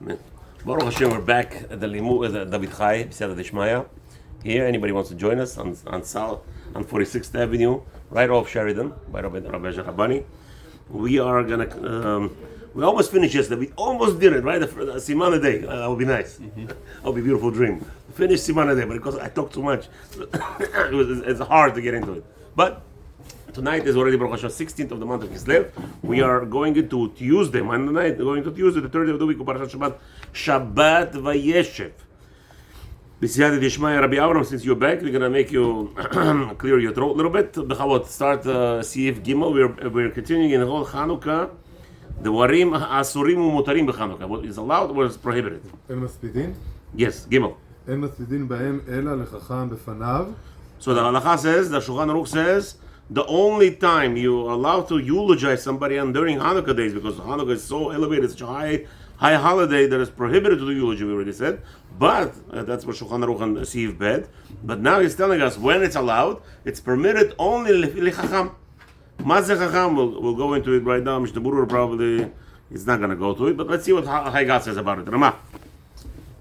Baruch Hashem, we're back at the David Chai, B'Siyata Dishmaya. Here, anybody wants to join us on 46th Avenue, right off Sheridan, by Rabbi Rabani. We are gonna. We almost finished yesterday. We almost did it, right? The Siman a day. That would be nice. That would be a beautiful dream. Finished Siman a day, but because I talked too much, it's hard to get into it. But tonight is already Baruch Hashem 16th of the month of Kislev. We are going into Tuesday, Monday night. We're going to Tuesday, the 30th of the week of Parashat Shabbat. Shabbat Vayeshev. B'Siyata Dishmaya, Rabbi Avram, since you're back, we're going to make you clear your throat a little bit. Bechavot, start Sif Gimel. We're continuing in the whole Hanukkah. The warim asurim umutarim b'Hanukkah. What is allowed, what is prohibited? אין מספידין? Yes, Gimel. אין מספידין בהם אלא לחכם בפניו. So the halacha says, the Shulchan Aruch says, the only time you are allowed to eulogize somebody on during Hanukkah days, because Hanukkah is so elevated, such a high holiday that is prohibited to do eulogy, we already said. But that's what Shulchan Aruch and Siv bed. But now he's telling us when it's allowed, it's permitted only lichacham. Matzliach Chacham, we'll go into it right now. Mr. Burur probably is not going to go to it, but let's see what Haigat says about it. Rama.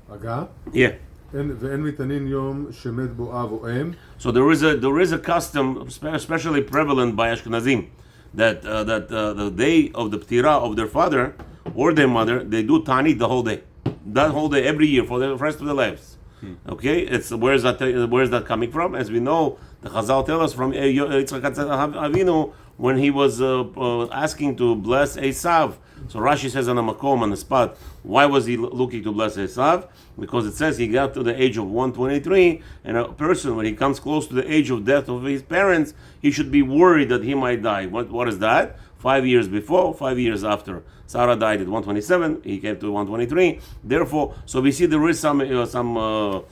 הגה? Yeah. ואין מתענין יום שמת בו אב או אם. So there is a custom, especially prevalent by Ashkenazim, that the day of the ptira of their father or their mother, they do tanit the whole day. That whole day, every year, for the rest of their lives. Okay, it's where's that coming from? As we know, the Chazal tell us from Yitzchak Avinu when he was asking to bless Esav. So Rashi says on a makom, on the spot, why was he looking to bless Esav? Because it says he got to the age of 123, and a person, when he comes close to the age of death of his parents, he should be worried that he might die. What is that? 5 years before, 5 years after. Sarah died at 127, he came to 123. Therefore, so we see there is some thought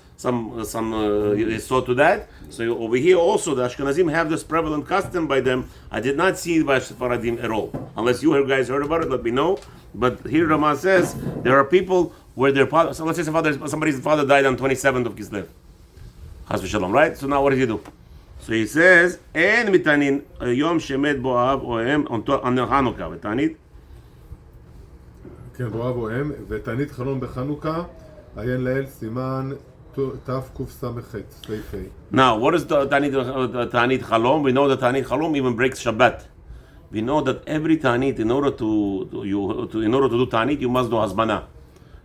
to that. So over here also, the Ashkenazim have this prevalent custom by them. I did not see it by Sephardim at all. Unless you guys heard about it, let me know. But here Ramah says there are people where their father. So let's say somebody's father died on 27th of Kislev. Chas v'shalom, right? So now what does he do? So he says, "En mitanin yom shemet bo av o em on Hanukkah v'tanit." כן, בו אב או אם, ותענית חלום בחנוכה, עיין לאל סימן תקס"ח, סעיף ה'. Now, what is the Ta'anit Chalom? We know that Ta'anit Chalom even breaks Shabbat. We know that every Ta'anit, in order to do Ta'anit, you must do Hazbana.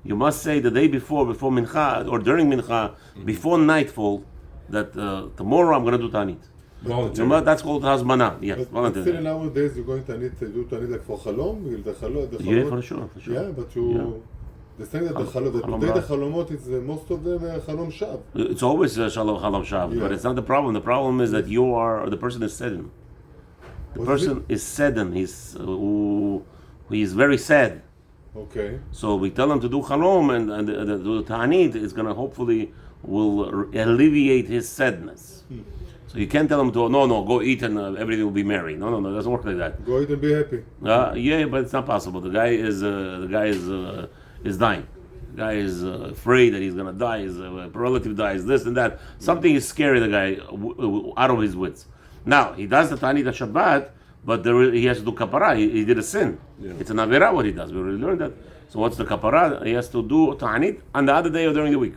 You must say the day before Mincha, or during Mincha, before nightfall, that tomorrow I'm going to do Ta'anit. Volunteer. That's called Hazbana. Yes, but volunteer. still nowadays you're going to do Ta'anit like for Chalom? Yeah, for sure. Yeah, but the thing that today the Chalomot is most of them Chalom Shav. It's always Shalom Chalom Shav, but it's not the problem. The problem is that the person is sedden. The person is sedden. He is very sad. Okay. So we tell him to do Chalom and the Ta'anit is going to hopefully will alleviate his sadness. So you can't tell him to go eat and everything will be merry. No, it doesn't work like that. Go eat and be happy. Yeah, but it's not possible. The guy is dying. The guy is afraid that he's gonna die. His relative dies. This and that. Something is scary. The guy out of his wits. Now he does the Ta'anit Shabbat, but he has to do kapara. He did a sin. Yeah. It's an avera what he does. We already learned that. So what's the kapara? He has to do Ta'anit on the other day or during the week.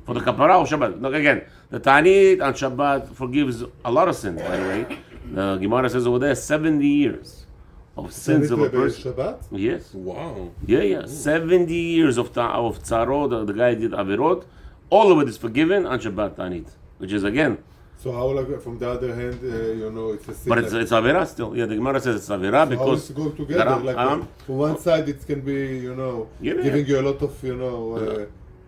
For the kapara or Shabbat. Now again, the Ta'anit on Shabbat forgives a lot of sins, by the way. The Gemara says over there 70 years of sins of a person. Shabbat? Yes. Wow. Yeah. 70 years of tzaro, the guy did averot. All of it is forgiven on Shabbat Ta'anit, which is again. So how, from the other hand, it's a sin. But it's avera still. Yeah, the Gemara says it's avera because. How does it go together? For one side, it can be, giving you a lot of,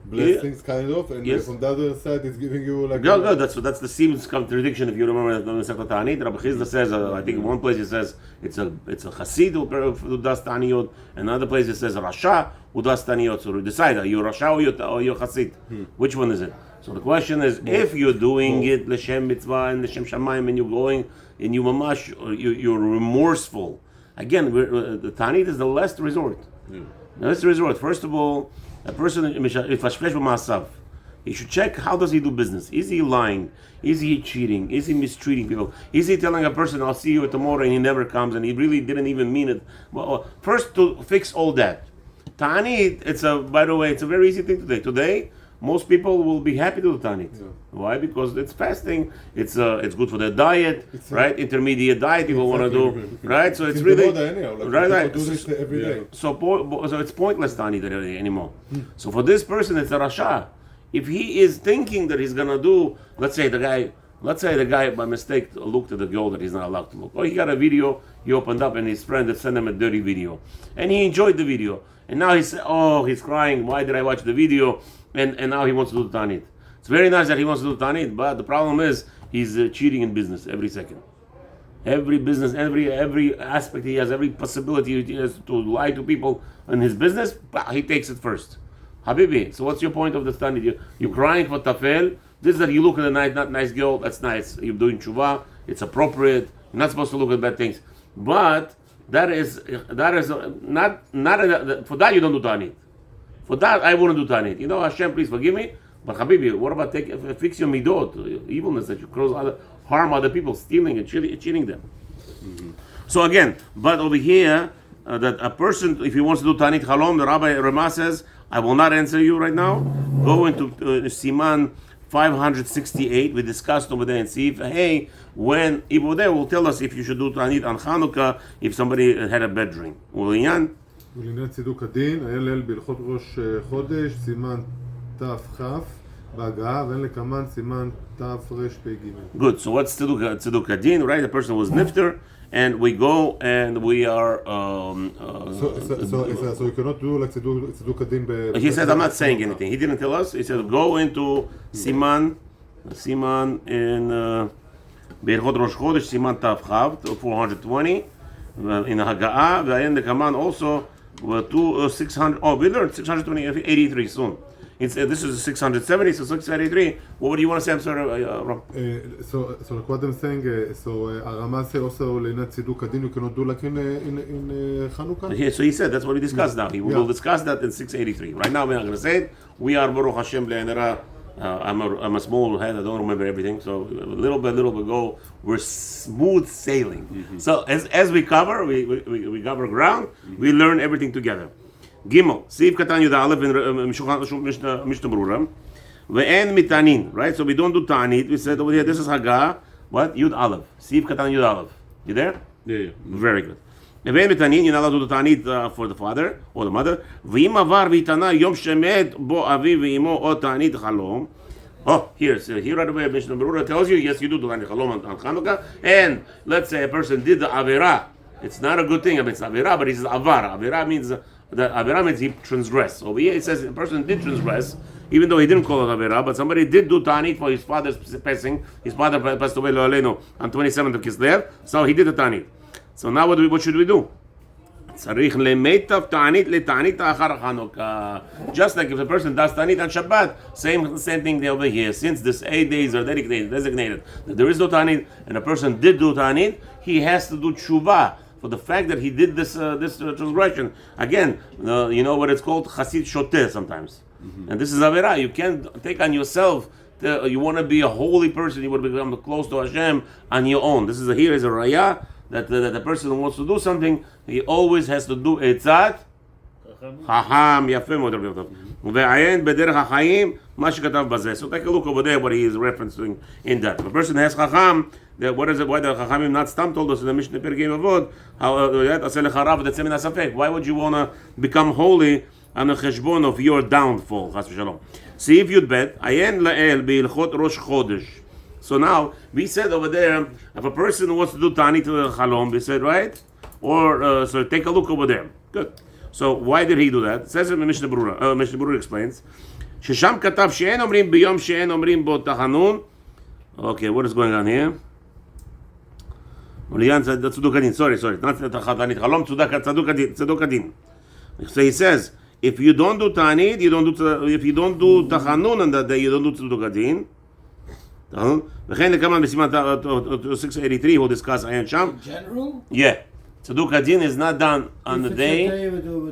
blessings, kind of, and from the other side, it's giving you like. Yeah, that's the seamless contradiction. If you remember the Masechet Ta'anit, Rabbi Chizda says, I think in one place he says it's a Chassid who does Ta'aniyot, another place it says Rasha who does Ta'aniyot. So decide, are you Rasha or you're Chassid? Which one is it? So the question is, if you're doing it l'shem mitzvah and l'shem shamayim, and you're going and you mamash, you're remorseful. Again, the Ta'anit is the last resort. The last resort. First of all, a person, he should check how does he do business. Is he lying? Is he cheating? Is he mistreating people? Is he telling a person, I'll see you tomorrow, and he never comes, and he really didn't even mean it? Well, first to fix all that. Ta'anit, by the way, it's a very easy thing today. Today, most people will be happy to do Ta'anit. Yeah. Why? Because it's fasting. It's good for their diet, right? Intermediate diet people want to do, right? So it's really right. Do this every day. So it's pointless Ta'anit anymore. So for this person, it's a rasha. If he is thinking that he's gonna do, let's say the guy by mistake looked at the girl that he's not allowed to look. Or he got a video he opened up and his friend had sent him a dirty video. And he enjoyed the video. And now he's crying, why did I watch the video? And now he wants to do Ta'anit. It's very nice that he wants to do Ta'anit, but the problem is he's cheating in business every second. Every business, every aspect he has, every possibility he has to lie to people in his business, he takes it first. Habibi, so what's your point of the Ta'anit? You're crying for tafel. This is that you look at a nice girl, that's nice. You're doing tshuva, it's appropriate. You're not supposed to look at bad things. But that is not for that you don't do Ta'anit. For that I wouldn't do Ta'anit. You know, Hashem, please forgive me. But Habibi, what about fix your midot, evilness that you harm other people, stealing and cheating them. Mm-hmm. So again, but over here, that a person, if he wants to do Ta'anit Halom, the Rabbi Ramah says, I will not answer you right now. Go into Siman 568. We discussed over there and see if, hey, when over there will tell us if you should do Ta'anit on Hanukkah if somebody had a bad dream. ולעניין צידוק הדין, היה ליל בהלכות ראש חודש, סימן תכ בהגעה, ואין לקמן סימן תרפ"ג. Good. So what's tziduk hadin? Right, the person was nifter, and we go and we are. So you cannot do like tziduk hadin. He said, I'm not saying anything. He didn't tell us. He said, go into Siman in בהלכות ראש חודש, סימן תכ 420 in Hagga'a, ואין לקמן also. 600. Oh, we learned 683 soon. This is 670, so 683. What do you want to say? I'm sorry, Rob. So like what I'm saying, Arama said also Leinat Tziduk Hadin you cannot do like in Hanukkah. Yeah, so he said that's what we discussed now. We will discuss that in 683. Right now we're not going to say it. We are Baruch Hashem Le'anera. I'm a small head. I don't remember everything. So little by little go. We're smooth sailing. Mm-hmm. So as we cover, we cover ground. Mm-hmm. We learn everything together. Gimel. Siv Katan Yud Aleph in Mishnah Berurah. Ve'en mitanin. Right. So we don't do ta'anit. We said over here. This is Haggah. What? Yud Aleph. Siv Katan Yud Aleph. You there? Yeah. Very good. Ve'en mitanin. You're not allowed to do ta'anit for the father or the mother. Ve'im avar v'itana yom shemet bo avi ve'imo o ta'anit chalom. Oh, here right away, Mishnah Berurah tells you, yes, you do Ta'anit Chalom on Hanukkah. And let's say a person did the Avirah. It's not a good thing. I mean, it's Avirah, but he says Avar. Avirah means he transgressed. Over here it says a person did transgress, even though he didn't call it Avirah, but somebody did do Ta'anit for his father's passing. His father passed away, Lo Aleinu, on 27th of Kislev. So he did the Ta'anit. So now what should we do? Just like if the person does Ta'anit on Shabbat, same thing over here. Since this 8 days are designated that there is no Ta'anit, and a person did do Ta'anit, he has to do tshuva for the fact that he did this transgression. Again, you know what it's called? Chasid shoteh sometimes. Mm-hmm. And this is Avirah. You can't take on yourself. You want to be a holy person. You want to become close to Hashem on your own. Here is a raya. That the person who wants to do something, he always has to do etzat chacham yafeh mod. Ve'ayin bederech hachayim ma shekatav bazeh. So take a look over there what he is referencing in that. If a person has chacham, what is it? Why the chachamim not stam told us in the Mishnah Perkei Avot? Why would you want to become holy on the cheshbon of your downfall? Chas v'shalom. See if you'd bet ayin la'el beilchot rosh chodesh. So now, we said over there, if a person wants to do Ta'anit Chalom, we said, right? Or, so take a look over there. Good. So, why did he do that? It says in Mishnah Berurah. Mishnah Berurah explains, Shesham katav she'en omrim biyom she'en omrim bo tachanun. Okay, what is going on here? Tzeduk Hadin. Sorry. Not Ta'anit Chalom, Tzeduk Hadin. So he says, if you don't do Ta'anit, if you don't do Tachanun on that day, you don't do Tzeduk Hadin. וכן לקמן בסימן 683 we'll discuss Ayan Sham. In general? Yeah. Tzeduk Hadin is not done on the day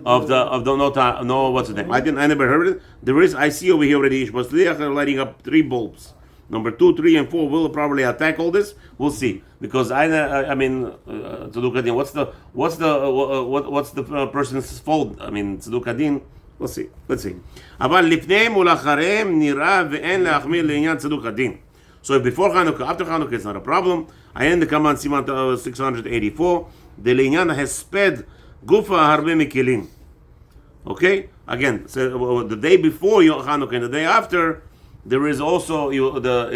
of the no what's the name? I never heard it. There is, I see over here already Matzliach are lighting up 3 bulbs. Number 2, 3, and 4 will probably attack all this. We'll see, because I mean, tzeduk adin. What's the person's fault? I mean, tzeduk adin. We'll see. Let's see. אבל לפניהם ולאחריהם נראה ואין להחמיר לעניין צדוק הדין. So if before Hanukkah, after Hanukkah, it's not a problem. עיין דקמן סימן 684, דלעניין ההספד גופה הרבה מקלים. Okay? Again, so the day before Hanukkah and the day after, there is also in the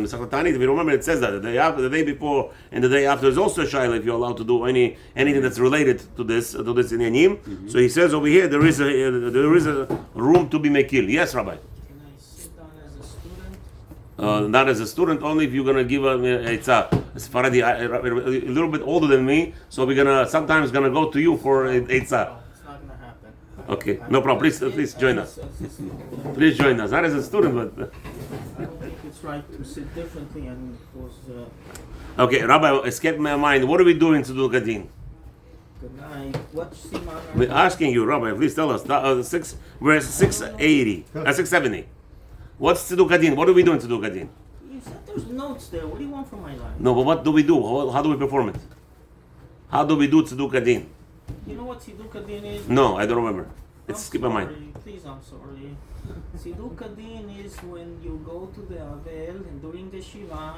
Masechet Ta'anit, if you remember, it says that the day before and the day after is also a shaila if you're allowed to do anything that's related to this inyanim. So he says over here there is a room to be mekil. Yes, Rabbi. Can I sit down as a student? Not as a student, only if you're gonna give a eitzah. Sephardi, a little bit older than me, so we're sometimes gonna go to you for eitzah. It's not gonna happen. Okay, no problem. Please join us. Please join us. Not as a student, but. I don't think it's right to sit differently, and it was Okay, Rabbi, escape my mind. What are we doing to do Gadin? good night. What's Siman? We're asking you, Rabbi. Please tell us. We're at 680, 670. What's to do Gadin? What are we doing to do Gadin? You said there's notes there. What do you want from my life? No, but what do we do? How do we perform it? How do we do Tzeduk Gadin? You know what Siduk Adin is? No, I don't remember. I'm Skip my mind. sorry. Please, I'm sorry. Siduk Adin is when you go to the Avel and during the Shiva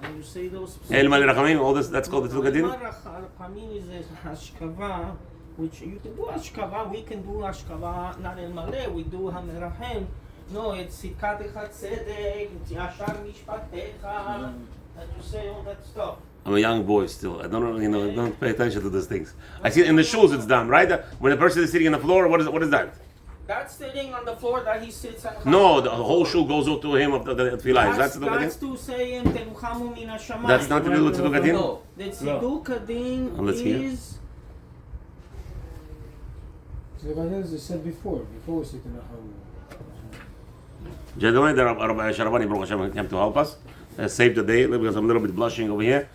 and you say those. El Mali Rachamim, all this, that's called the Tzeduk Gadin? Rachamim is a Hashkava, which you can do Hashkava. We can do Hashkava, not El Male. We do Hamerachem. No, it's Sikat Echad Tzedek, it's Yashar Mishpatecha, and you say all that stuff. I'm a young boy still. I don't know, don't pay attention to those things. I see it in the shoes it's done, right? When a person is sitting on the floor, what is that? That's sitting on the floor that he sits on. No, the whole shoe goes up to him of the tefillah. That's Tzeduk That's Gadin? to say in Tenuchamu Min HaShamayim. That's not to do with Tzeduk Gadin? No, the Tzeduk Adin Let's hear. is. So as I said before we sit in a home. Gentlemen, Rabbi Sharabani Baruch Hashem came to help us. Save the day because I'm a little bit blushing over here.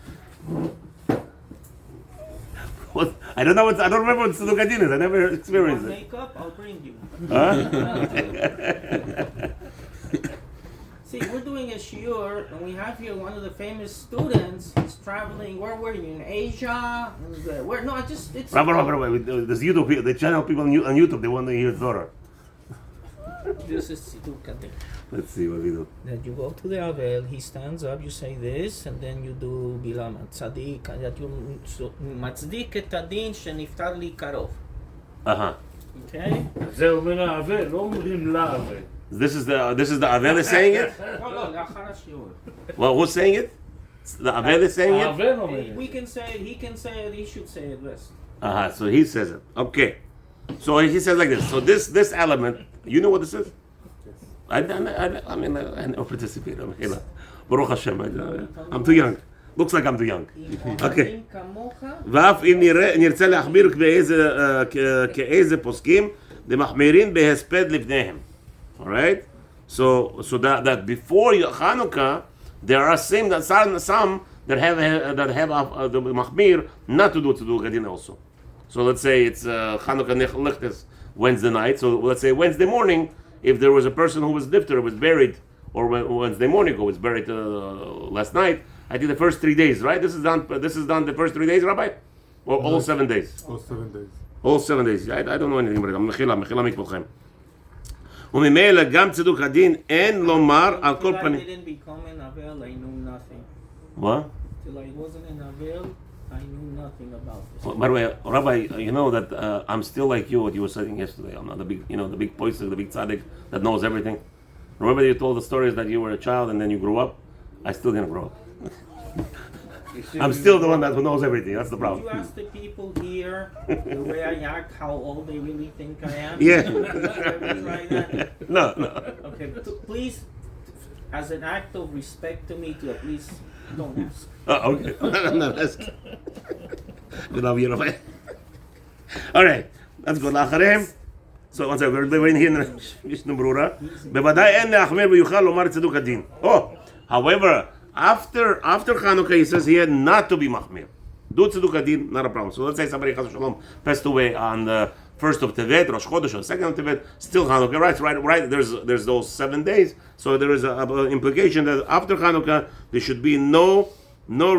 I don't remember what Tzeduk Gadin is. I never experienced it. Makeup, I'll bring you. Huh? See, we're doing a shiur, and we have here one of the famous students. He's traveling. Where were you? In Asia? And, where? No, it's. Rabbi, there's YouTube people, the channel people on YouTube, they want to hear Torah. This is Tzeduk Adin. Let's see what we do. That you go to the Avel, he stands up, you say this, and then you do Bilam Tzadik, and that you Matzliach et Adin sheniftar li karov. Uh-huh. Okay? זה אומר האבל, לא אומרים לאבל. This is the Avel is saying it? No, לאחר השיעור. Well, who's saying it? The Avel is saying it? האבל אומר. We can say it, he can say it, he should say it best. Uh-huh, so he says it. Okay. So he says like this. So this element, you know what this is? I mean, I never participate. Baruch Hashem. I'm too young. Looks like I'm too young. Okay. ואף אם נרצה להחמיר כאיזה פוסקים, דמחמירים בהספד לפניהם. Alright? So that before Hanukkah, there are some that have the mahmir not to do Gadin also. So let's say it's Hanukkah Lichtes Wednesday night. So let's say Wednesday morning, if there was a person who was nifter, was buried, or Wednesday morning who was buried last night, I think the first 3 days, right? This is done the first 3 days, Rabbi? Or all 7 days? All 7 days. All 7 days. I don't know anything about it. מחילה מכבודכם. וממילא גם צדוק הדין אין לומר על כל Till I פנים. didn't become an Avel, I knew nothing. What? Till I wasn't an Avel, I knew nothing about this. By the way, Rabbi, you know that I'm still like you, what you were saying yesterday. I'm not the big, the big poiser, the big tzaddik that knows everything. Remember you told the stories that you were a child and then you grew up? I still didn't grow up. I'm still the one that who knows everything. That's the Did problem. you ask the people here the way I act, how old they really think I am? Yeah. Try that? No. Okay, please, as an act of respect to me, to at least don't ask. Oh, okay. I'm not asking. Good of you, Rabbi. All right. Let's go. לאחריהם. So, once we're waiting here in the Mishnah Brura. בוודאי אין להחמיר ויוכל לומר צדוק הדין. Oh, however, after Hanukkah, he says here not to be mahmir. Do tzeduk adin, not a problem. So let's say somebody Chas Shalom passed away on the first of Tevet, Rosh Chodesh, or second of Tevet, still Hanukkah, right? There's those 7 days. So there is an implication that after Hanukkah, there should be no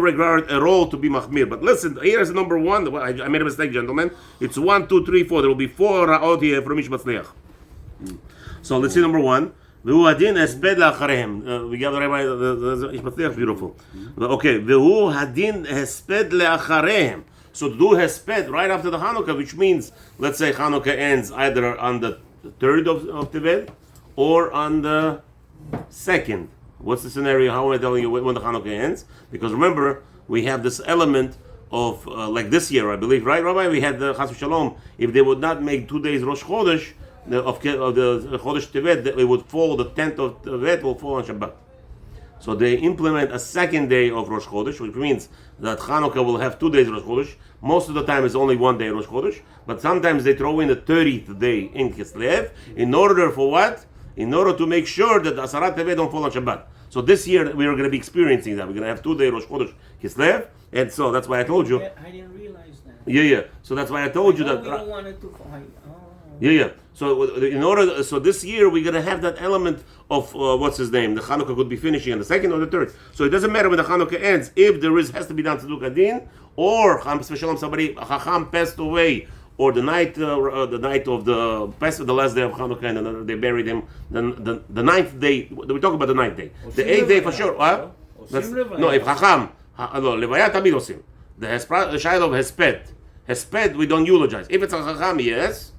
regard at all to be Mahmir. But listen, here's number 1. I made a mistake, gentlemen. It's 1, 2, 3, 4. There will be 4 ra'ot here from each Matzliach. So let's see number 1. והוא הדין הספד לאחריהם. We got the rabbi, איש מצליח, beautiful. Okay, והוא הדין הספד לאחריהם. So to do hesped right after the Hanukkah, which means, let's say Hanukkah ends either on the 3rd of Tevet or on the 2nd. What's the scenario? How am I telling you when the Hanukkah ends? Because remember, we have this element of, like this year, I believe, right, Rabbi? We had the Chas v'Shalom. If they would not make 2 days Rosh Chodesh, of the Chodesh Tevet, it would fall, the 10th of Tevet will fall on Shabbat. So they implement a 2nd day of Rosh Chodesh, which means that Hanukkah will have 2 days Rosh Chodesh. Most of the time it's only 1 day Rosh Chodesh, but sometimes they throw in the 30th day in Kislev, in order for what? In order to make sure that the Asarat Tevet don't fall on Shabbat. So this year we are going to be experiencing that. We're going to have 2 day Rosh Chodesh Kislev, and so that's why I told you. I didn't realize that. Yeah. So that's why I told you that. We don't want it to fall. Yeah. So this year we're gonna have that element of what's his name? The Hanukkah could be finishing on the 2nd or the 3rd. So it doesn't matter when the Hanukkah ends. If there has to be done tzeduk adin, or somebody Chacham passed away, or the night of the last day of Hanukkah, and then they buried him. Then the 9th day. We talk about the 9th day. The 8th day for sure. No, if Chacham, levaya tamid osim. The shaila of hesped we don't eulogize. If it's a Chacham, yes.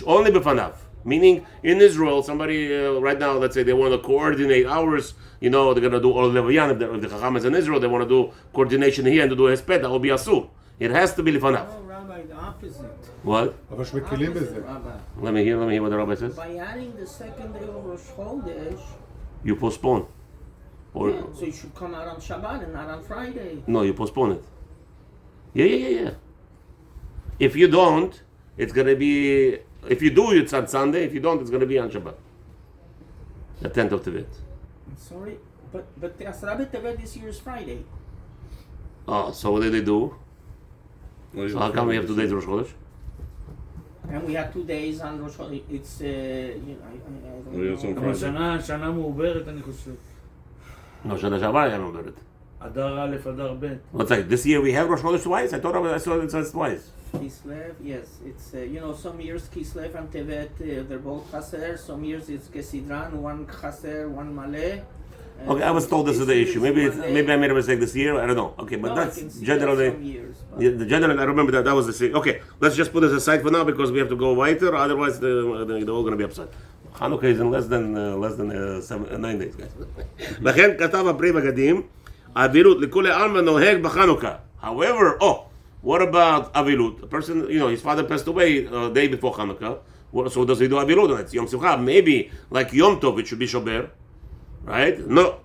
Only b'fanav, meaning in Israel, somebody right now, let's say they want to coordinate hours, they're going to do all levayan. If the Chacham is in Israel, they want to do coordination here and to do hesped, that will be asur. It has to be b'fanav. No, Rabbi, the opposite. What? אבל שמקלים בזה. Rabbi. Let me hear what the rabbi says. By adding the 2nd day of Rosh Chodesh, You postpone. Or yeah, so it should come out on Shabbat and not on Friday. no, you postpone it. Yeah. If you don't, it's going to be. If you do, it's on Sunday. If you don't, it's going to be on Shabbat. The 10th of Tevet. Sorry, but the Asra Tevet this year is Friday. Oh, so what did they do? So how come we have 2 days Rosh Chodesh? And we have 2 days on Rosh Chodesh. It's, I don't know. אבל שנה מעוברת אני חושב. No, שנה שעברה היה מעוברת. אדר א', אדר ב'. What's like, this year we have Rosh Chodesh twice? I thought I saw it says twice. Kislev, yes. It's, some years Kislev and Tevet, they're both Chaser. Some years it's Gesidran, one Chaser, one Maleh. Okay, I was told this is the issue. Maybe I made a mistake this year. I don't know. Okay, but No, that's I can see generally. some years, but The general, I remember that was the same. Okay, let's just put this aside for now because we have to go weiter. Otherwise, they're all going to be upset. Hanukkah is in less than 9 days, guys. לכן כתב הפרי בגדים, אבילות לכולי עלמא נוהג בחנוכה. However, what about avilut? A person, his father passed away day before Hanukkah. So does he do avilut? It's Yom Simcha. Maybe like Yom Tov, it should be shober, right? No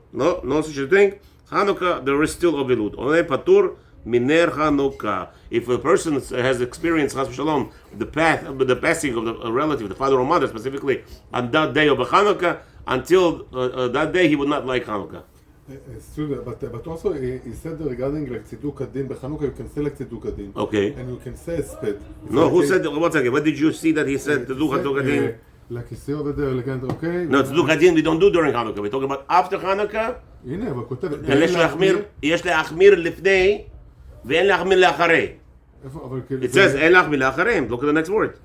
such a thing. Hanukkah, there is still avilut. Only patur miner Hanukkah. If a person has experienced Chas v'Shalom, the passing of a relative, the father or mother specifically, on that day of a Hanukkah, until that day he would not like Hanukkah. But also he said regarding like tziduk adin b'Hanukkah, you can say like tziduk adin. Okay. And you can say sped. No, who said? 1 second. What did you see that he said to do tziduk adin? Like you see over there, okay? No, tziduk adin we don't do during Hanukkah. We talk about after Hanukkah. הנה, אבל כותב... יש להחמיר לפני ואין להחמיר לאחרי. It says אין להחמיר לאחריהם. Look at the next word.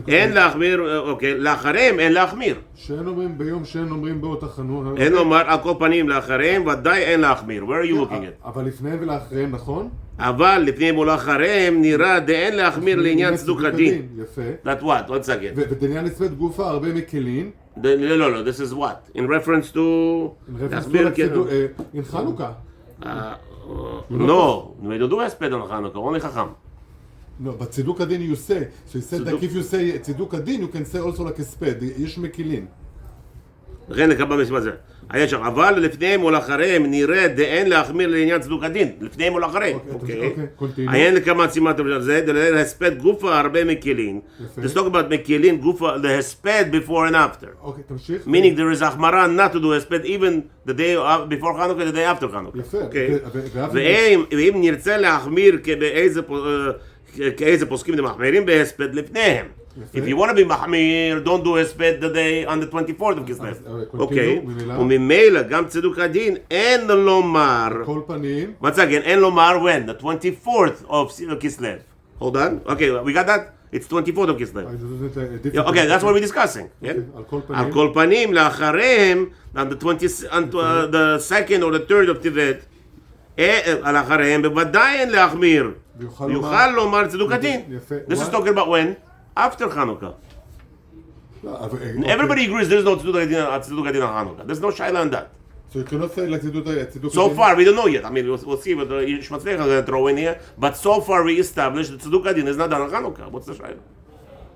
אין להחמיר, אוקיי, לאחריהם אין להחמיר. שאין אומרים ביום שאין אומרים באותה חנוכה. אין לומר על כל פנים לאחריהם, ודאי אין להחמיר. Where are you looking at? אבל לפניהם ולאחריהם, נכון? אבל לפניהם ולאחריהם נראה דאין להחמיר לעניין צדוק הדין. יפה. That what? One second. ודעניין לצוות גופה הרבה מקלין. No, this is what? In reference to... in Hanukkah. No, we don't do hesped on Hanukkah, only Chacham. No, but tziduk adin you say. So he said that if you say tziduk adin, you can say also like a sped. יש מקלין. לכן לקבל מספר זה. היה שם, אבל לפניהם ולאחריהם נראה דאין להחמיר לעניין צדוק הדין. לפניהם ולאחריהם. אוקיי. עיין לכמה צימת זה, דלעיל הספד גופה הרבה מקלין. Let's talk about מקלין גופה, the הספד before and after. אוקיי, תמשיך. Meaning there is החמרה not to do הספד even the day before Hanukkah, the day after Hanukkah. יפה. אוקיי. ואם נרצה להחמיר באיזה כאיזה פוסקים דמחמירים בהספד לפניהם. If you want to be מחמיר, don't do הספד the day on the 24th of Kislev. אוקיי. וממילא גם צדוק הדין אין לומר. כל פנים. Once again, אין לומר when? The 24th of Kislev. Hold on. Okay, we got that? It's 24th of Kislev. Okay, that's what we're discussing. על כל פנים, לאחריהם, on the second or the third of טבת, על אחריהם בוודאי אין להחמיר. יוכל לומר צדוק הדין. This is talking about when? After Hanukkah. Everybody agrees there's no tzeduk adin on Hanukkah. There's no shaila on that. So you cannot say like tzeduk So far, we don't know yet. I mean, we'll see what Matzliach is going to throw in here. But so far, we established that tzeduk adin is not done on Hanukkah. What's the shaila?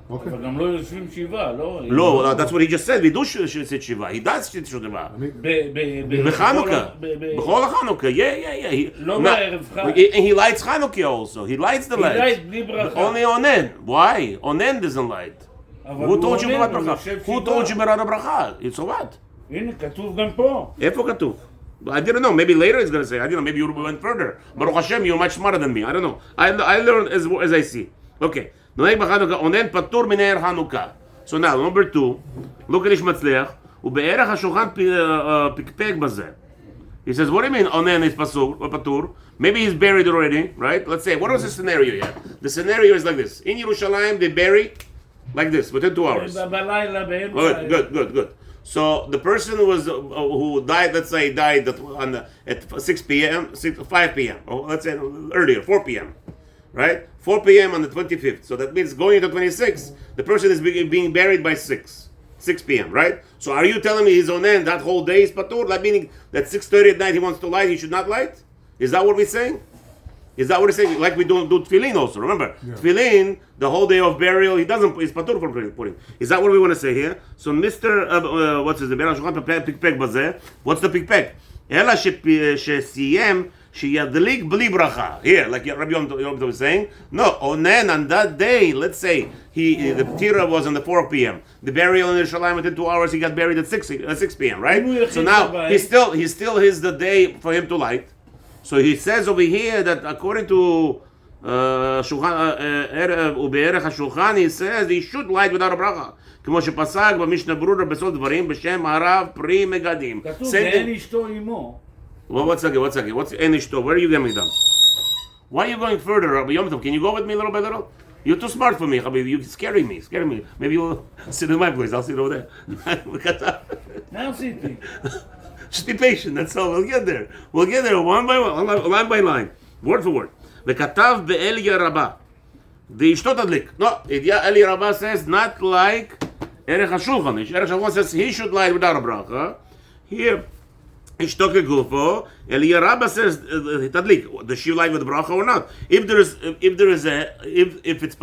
Okay. אבל גם לא יושבים שבעה, לא? No, that's what he just said. We do sit shiva. He does sit shiva. בחנוכה. בכל החנוכה. Yeah. לא בערב חג. And he lights Hanukkah also. He lights the light. lights בלי ברכה. Only onen. Why? Onen doesn't light. Who told you ברת ברכה? Who told you ברת ברכה? So what? הנה, כתוב גם פה. איפה כתוב? I didn't know. Maybe later he's going to say. I don't know. Maybe you went further. Baruch Hashem, you're much smarter than me. I don't know. I learned as I see. Okay. נוהג בחנוכה, אונן פטור מנר חנוכה. So now, number 2, look at איש מצליח, ובערך השולחן פקפק בזה. He says, what do you mean אונן is פטור? Maybe he's buried already, right? Let's say, what was the scenario here? The scenario is like this. In Yerushalayim, they bury like this, within 2 hours. בלילה, באמצע. Good. So the person who died, let's say, died at 6 p.m., 5 p.m., or let's say earlier, 4 p.m., right? 4 p.m. on the 25th. So that means going into 26th, the person is being buried by 6 p.m., right? So are you telling me he's on end, that whole day is patur? That meaning that 6:30 at night he wants to light, he should not light? Is that what we're saying? Is that what we're saying? Like we don't do tefillin also, remember? Yeah. Tefillin, the whole day of burial, he's patur from putting. Is that what we want to say here? So Mr. What's his name? What's the pikpek? אלא שסיים שידליק בלי ברכה. Here, like Rabbi Yom Tov was saying. No, onen on that day, let's say, the Ptira was on the 4 p.m. The burial in Yerushalayim within 2 hours, he got buried at 6 p.m., right? So now, he still is the day for him to light. So he says over here that according to ובערך השולחן, he says he should light without a bracha. כמו שפסק במשנה ברורה בסוד דברים בשם הרב פרי מגדים. כתוב ואין אשתו עמו. What's אין אשתו? Where are you getting them? Why are you going further, Rabbi Yom Tov? Can you go with me little by little? You're too smart for me, Rabbi. You're scaring me. Maybe you'll sit in my place. I'll sit over there. now sitting. Just be patient, that's all. We'll get there one by one, line by line, word for word. וכתב באליה רבה, ואשתו תדליק. No, Elia Rabbah says not like ערך השולחן. ערך השולחן says he should light without a bracha. Here, אשתו כגופו, Elia Rabbah says תדליק. Does she light with a bracha or not? If it's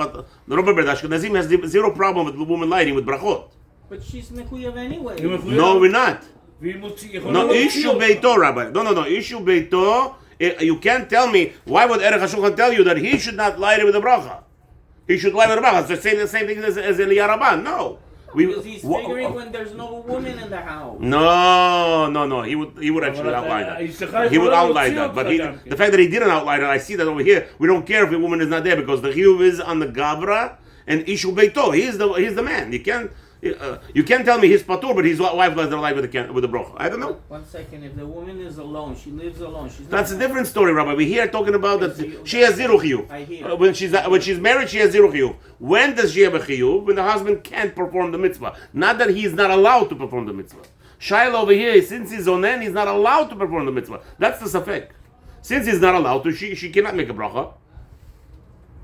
remember the Ashkenazim has zero problem with the woman lighting with brachot. But she's mekuyev anyway. No, we're not. No, issue beito, Rabbi. No, issue beito. You can't tell me, why would Erech HaShulchan tell you that he should not light it with a bracha? He should light it with a bracha. It's the same thing as Elia Rabbah. No. Because he's figuring when there's no woman in the house. No. He would actually outline that. He would outline that. But the fact that he didn't outline it, I see that over here. We don't care if a woman is not there because the chiyuv is on the gabra and ishu beito. He's the man. You can't tell me he's patur, but his wife doesn't light with the broch. I don't know. 1 second. If the woman is alone, she lives alone. That's a different story, Rabbi. We here talking about that she has zero chiyuv. I hear. When she's married, she has zero chiyuv. When does she have a chiyuv? When the husband can't perform the mitzvah. Not that he's not allowed to perform the mitzvah. Shaila over here, since he's onen, he's not allowed to perform the mitzvah. That's the safek. Since he's not allowed to, she cannot make a bracha.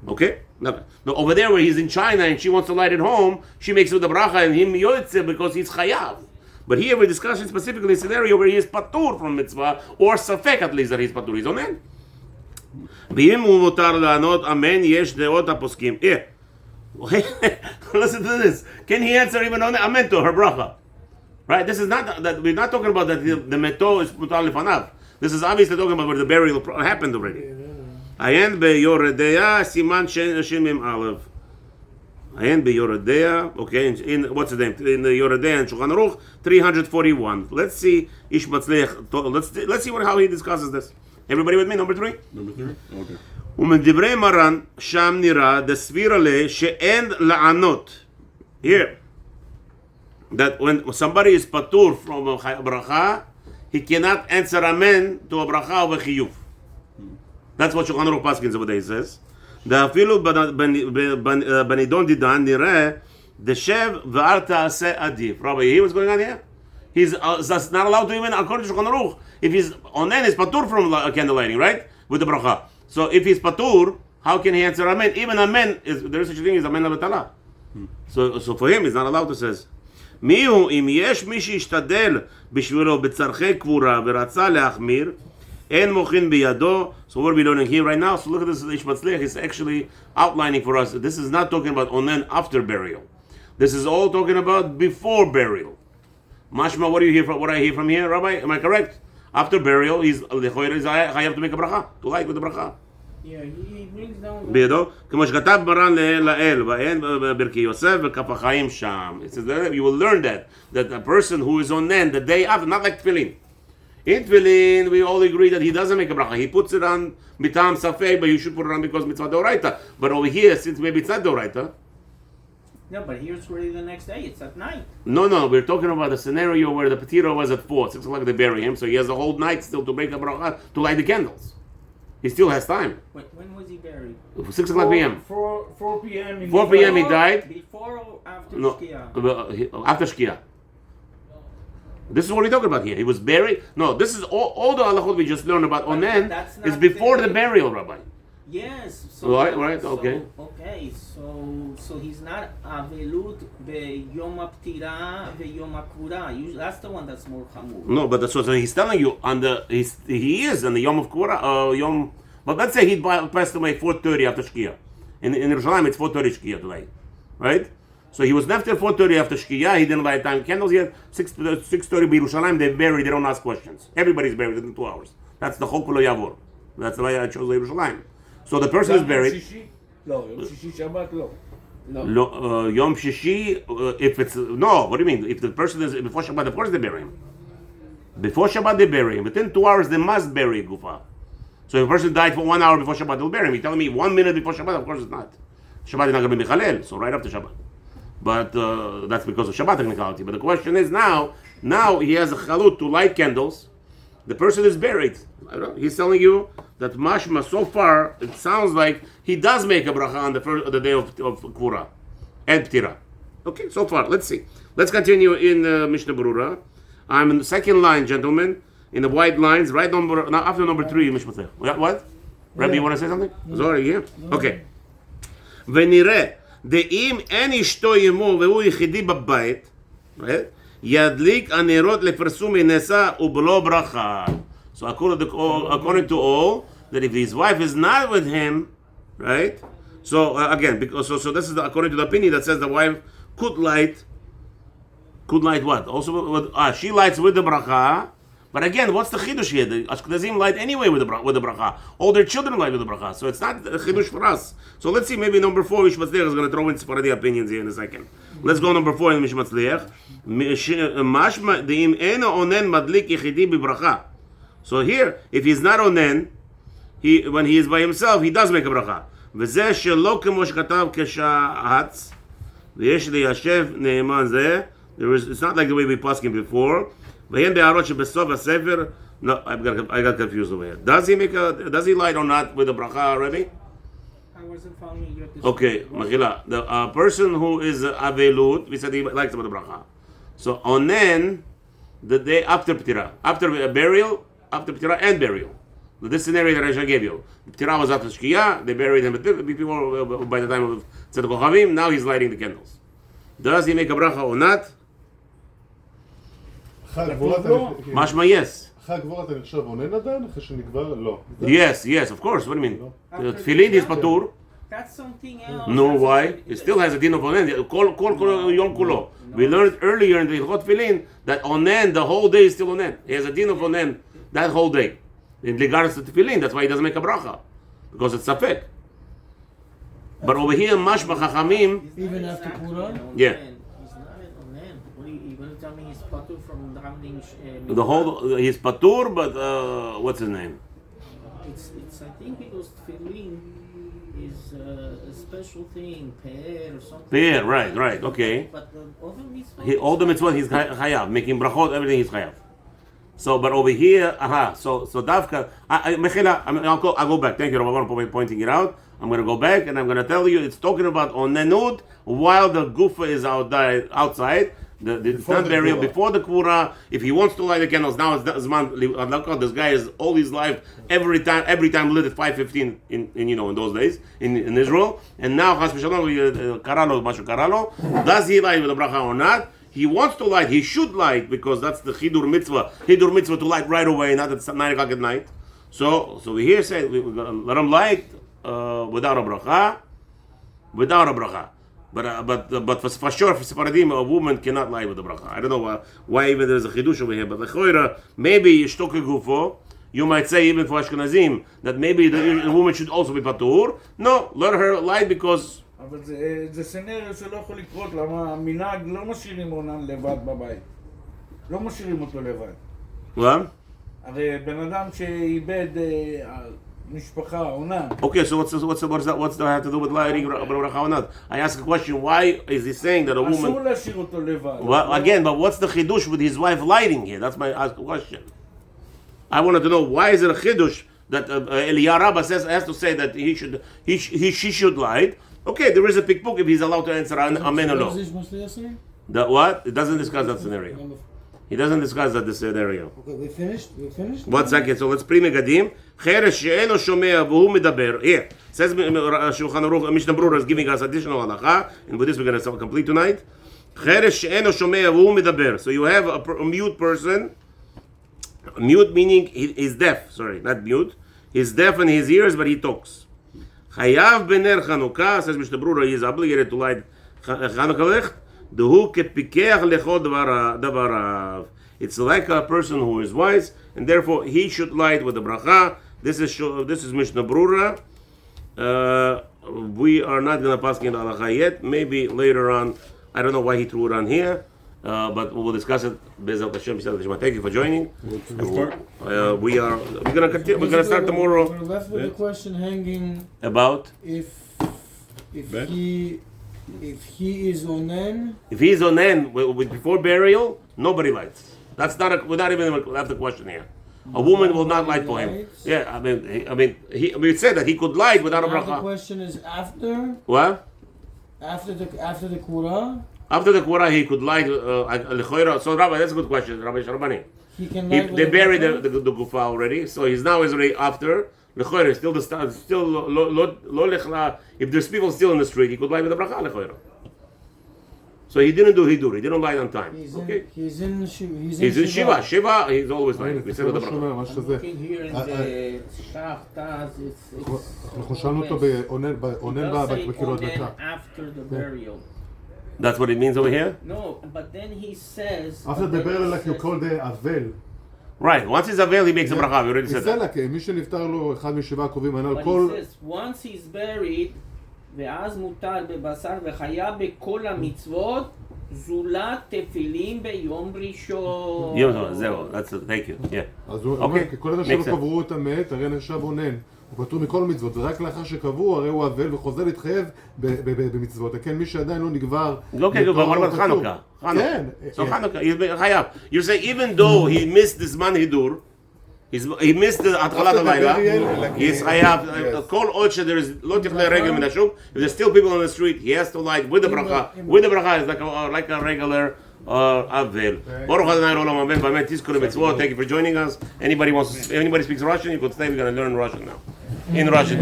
Okay? No, over there where he's in China and she wants to light it home, she makes it with the bracha and him yotze because he's chayav. But here we're discussing specifically a scenario where he is patur from mitzvah, or safek at least that he's patur. He's onen. ואם הוא מותר לענות אמן יש דעות הפוסקים. Here. Listen to this. Can he answer even on amen to her bracha? Right? This is not that we're not talking about that the meto is mutar lefanav. This is obviously talking about where the burial happened already. עיין ביורדיה, סימן שין מם א'. עיין ביורדיה, okay, what's his name? In the Yoredea and Shulchan Aruch, 341. Let's see, Ish Matzliach, let's see how he discusses this. Everybody with me, number 3? Okay. ומדברי מרן, שם נראה דסביר עלי שאין לענות. Here, that when somebody is patur from a bracha, he cannot answer amen to a bracha of a chiyuv. That's what Shulchan Aruch Paskins over there says. ואפילו בנידון דידן נראה דשב ואל תעשה עדיף. Rabbi, you hear what's going on here? He's that's not allowed to even, according to Shulchan Aruch, if he's onen, he's patur from candle lighting, right? With the bracha. So if he's patur, how can he answer amen? Even amen, there is such a thing as amen לבטלה. So for him, he's not allowed to say. מיהו, אם יש מי שישתדל בשבילו בצרכי קבורה ורצה להחמיר, אין מוכין בידו. So what are we learning here right now? So look at this, Ish Matzliach is actually outlining for us. This is not talking about onen after burial. This is all talking about before burial. Mashma, what do you hear from? What I hear from here, Rabbi? Am I correct? After burial, he's chayav to make a bracha, to light with the bracha. Yeah, he brings down. בידו, כמו שכתב מרן לאל, ואין ברכי יוסף וכף החיים שם. It says that you will learn that a person who is onen the day after, not like tefillin. In tefillin, we all agree that he doesn't make a bracha. He puts it on mitam safei, but you should put it on because mitzvah deoraita. But over here, since maybe it's not deoraita. No, but here's already the next day. It's at night. No, we're talking about a scenario where the patira was at 4, 6 o'clock they bury him, so he has the whole night still to make a bracha, to light the candles. He still has time. Wait, when was he buried? 6 o'clock p.m. 4 p.m. 4 p.m. he died. Before or after No, Shkia? after Shkia. This is what we're talking about here. He was buried. No, this is all the halachot we just learned about onen that's is not before the- the burial, Rabbi. Yes. So, Right, so- okay. Okay, so he's not avelut beyom haptira veyom hakvura. That's the one that's more chamur. No, but that's what he's telling you. He is on the Yom of Kura, Yom. But let's say he passed away 4:30 after Shkia. In Yerushalayim, it's 4:30 Shkia today, right? So he was left there 4:30 after Shkia. He didn't light time candles yet. 6:30 by Yerushalayim. They're buried. They don't ask questions. Everybody's buried within 2 hours. That's the Chol Kulo Yavor. That's the way I chose Yerushalayim. So the person is buried. לא, יום שישי שבת לא. Yom Shishi, if it's no, what do you mean? If the person is before Shabbat, of course they bury him. Before Shabbat they bury him. Within 2 hours they must bury Gufa. So if a person died for 1 hour before Shabbat, they'll bury him. You're telling me 1 minute before Shabbat? Of course it's not. Shabbat is not going to be Michalel, so right after Shabbat. But that's because of Shabbat technicality. But the question is now he has a chalut to light candles. The person is buried. I don't know. He's telling you that mashma, so far, it sounds like he does make a bracha on the day of Kvura and Ptira. Okay, so far, let's see. Let's continue in Mishnah Berurah. I'm in the second line, gentlemen, in the white lines, right number, now after number 3 in Mishnah Berurah. What? Rabbi, you want to say something? Sorry, yeah? Okay. ונראה, דאם אין אשתו עמו והוא יחידי בבית, ידליק הנרות לפרסום מנסה ובלא ברכה. So according to all, that if his wife is not with him, right? So again, because so this is according to the opinion that says the wife could light what? Also, she lights with the bracha. But again, what's the chidush here? The Ashkenazim light anyway with the bracha. All their children light with the bracha. So it's not a chidush for us. So let's see, maybe number 4, Ish Matzliach is going to throw in Sephardi opinions here in a second. Let's go number 4 in Ish Matzliach. Mashma de'im ena onen madlik yechidi b'bracha. So here, if he's not onen, when he is by himself, he does make a bracha. וזה שלא כמו שכתב כשהץ, ויש ליישב נאמן זה, it's not like the way we poskim before. והן בהערות שבסוף הספר, no, I got confused over here. Does he light or not with the bracha already? I wasn't following your description. Okay, Machila, the person who is avelut, we said he likes with the bracha. So onen, the day after Ptira, after burial, after Ptira and burial. This scenario that I gave you. Ptira was after Shkia, they buried him before, by the time of Tzedek Kochavim, now he's lighting the candles. Does he make a bracha or not? משמע yes. אחרי הגבורה אתה נחשב עונן עדיין? אחרי שנגבר? לא. Yes, of course, what do you mean? תפילין is פטור. That's something else. No, why? It still has a din of onen. Kol yom kulo. We learned earlier in the Hilchot Tefillin that onen, the whole day is still onen. He has a din of onen that whole day. In regards to tefillin, that's why he doesn't make a bracha. Because it's safek. But over here, mashma chachamim. Even after Quran? Yeah. He's not an onen. What are you going to tell me he's patur from davening? The whole, he's patur, but what's his name? It's I think because tefillin is a special thing, pear or something. Pear, right, okay. But the other mitzvah. All the mitzvot he's chayav, making brachot, everything he's chayav. So, but over here, so Davka, Mechila, I'll go back. Thank you, Rabbi, for pointing it out. I'm going to go back and I'm going to tell you, it's talking about onenut while the gufa is outside. The not burial before the kura. If he wants to light the candles now, it's Zman. This guy is all his life every time lit at 5:15 in those days in Israel. And now Chas v'Shalom Karalo. Does he light with the bracha or not? He wants to light. He should light because that's the hidur mitzvah. Hidur mitzvah to light right away, not at 9 o'clock at night. So we here say we're gonna let him light without a bracha. But for sure, for Sephardim, a woman cannot lie with the bracha. I don't know why even there's a chidush over here. But the choira, maybe shtoke gufo, you might say even for Ashkenazim that maybe the woman should also be patur. No, let her lie because. אבל זה סנריו שלא יכול לקרות, למה המנהג לא משאירים עונן לבד בבית. לא משאירים אותו לבד. What? הרי בן אדם שאיבד משפחה, עונן. Okay, so what's that have to do with lighting bracha or not? I ask a question. Why is he saying that a woman? אסור להשאיר אותו לבד. Well, again, but what's the chidush with his wife lighting here? That's my question. I wanted to know why is it a chidush that Eliyahu Rabbah has to say that she should light. Okay, there is a pikpuk if he's allowed to answer amen or no. The what? It doesn't discuss that scenario. He doesn't discuss that scenario. Okay, we finished? 1 second, so let's pre Megadim. Cheresh she'eno shomea v'hu medaber. Here, says Shulchan Aruch, Mishnah Berurah is giving us additional halacha, and with this we're going to complete tonight. Cheresh she'eno shomea v'hu medaber. So you have a mute person, mute meaning he's deaf, sorry, not mute. He's deaf in his ears, but he talks. Chayav bener Hanukkah, says Mishnah Berurah, he is obligated to light Hanukkah licht. It's like a person who is wise, and therefore he should light with the bracha. This is Mishnah Berurah. We are not going to pass in halacha yet. Maybe later on. I don't know why he threw it on here, but we will discuss it. Thank you for joining. We're going to continue. We're going to start tomorrow. We're left with the question hanging About if he is onen. If he's onen before burial, nobody lights. That's not. We're not even left the question here. A woman will not light for him. Yeah, we said that he could light without a Now the bracha. question is after. What? After the Kura. After the Kura, he could light. So, Rabbi, that's a good question, Rabbi Sharabani. He can light. They buried the gufa already, so he's now already after. Lechoira, still lo lechla. If there's people still in the street, he could light with the bracha lechoira. So he didn't do hidur. He didn't light on time. He's in Shiva. Shiva, he's always lighting. We said with the bracha. I'm looking here in the Shachtas. אנחנו שאלנו אותו בעונן בקירות דקה. After the burial. That's what it means over here? No, but then he says. After the burial, like you call the אבל. Right. Once he's availed, he makes a bracha. We already said that. מי שנפטר לו אחד משבעה הקרובים, But he says, once he's buried, ואז מותר בבשר וחיה בכל המצוות, זולת תפילין ביום ראשון. זהו, thank you. Yeah. אז הוא אומר, כל הזמן שלא קברו את המת, הרי נחשב אונן. הוא פטור מכל מצוות, ורק לאחר שקברו, הרי הוא אבל וחוזר להתחייב במצוות. כן, מי שעדיין לא נגבר... Okay, but what about Hanukkah? כן. So Hanukkah, חייב. You say even though he missed this man hidur, he missed the התחלת הלילה, he's חייב, כל עוד there is לא תכלה רגל מן השוק, if there's still people on the street, he has to light with the bracha. With the bracha is like a regular אבל. ברוך ה' לעולם אמן, באמת תזכרו למצוות. Thank you for joining us. Anybody speaks Russian, you could stay, we're going to learn Russian now. In Russian.